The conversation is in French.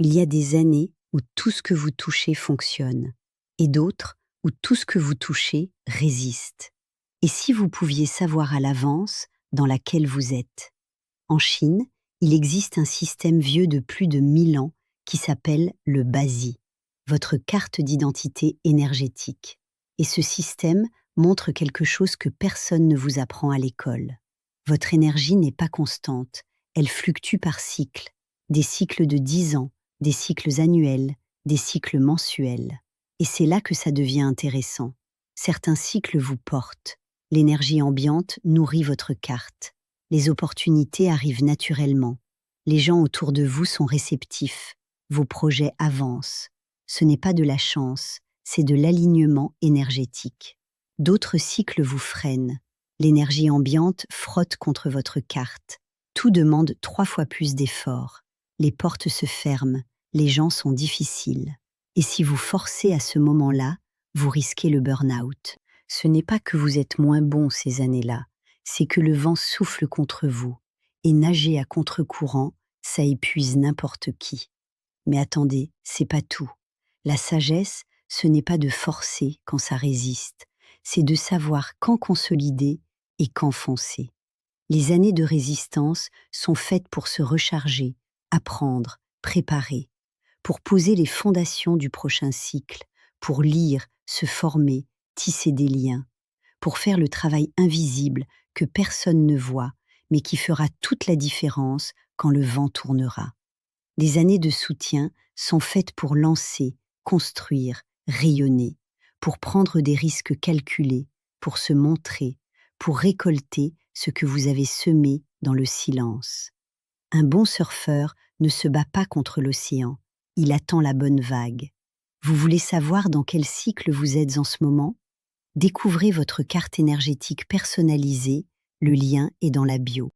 Il y a des années où tout ce que vous touchez fonctionne, et d'autres où tout ce que vous touchez résiste. Et si vous pouviez savoir à l'avance dans laquelle vous êtes? En Chine, il existe un système vieux de plus de 1000 ans qui s'appelle le Bazi, votre carte d'identité énergétique. Et ce système montre quelque chose que personne ne vous apprend à l'école. Votre énergie n'est pas constante, elle fluctue par cycles, des cycles de 10 ans, des cycles annuels, des cycles mensuels. Et c'est là que ça devient intéressant. Certains cycles vous portent. L'énergie ambiante nourrit votre carte. Les opportunités arrivent naturellement. Les gens autour de vous sont réceptifs. Vos projets avancent. Ce n'est pas de la chance, c'est de l'alignement énergétique. D'autres cycles vous freinent. L'énergie ambiante frotte contre votre carte. Tout demande 3 fois plus d'efforts. Les portes se ferment, les gens sont difficiles. Et si vous forcez à ce moment-là, vous risquez le burn-out. Ce n'est pas que vous êtes moins bon ces années-là, c'est que le vent souffle contre vous. Et nager à contre-courant, ça épuise n'importe qui. Mais attendez, c'est pas tout. La sagesse, ce n'est pas de forcer quand ça résiste, c'est de savoir quand consolider et quand foncer. Les années de résistance sont faites pour se recharger, apprendre, préparer, pour poser les fondations du prochain cycle, pour lire, se former, tisser des liens, pour faire le travail invisible que personne ne voit, mais qui fera toute la différence quand le vent tournera. Les années de soutien sont faites pour lancer, construire, rayonner, pour prendre des risques calculés, pour se montrer, pour récolter ce que vous avez semé dans le silence. Un bon surfeur ne se bat pas contre l'océan, il attend la bonne vague. Vous voulez savoir dans quel cycle vous êtes en ce moment? Découvrez votre carte énergétique personnalisée, le lien est dans la bio.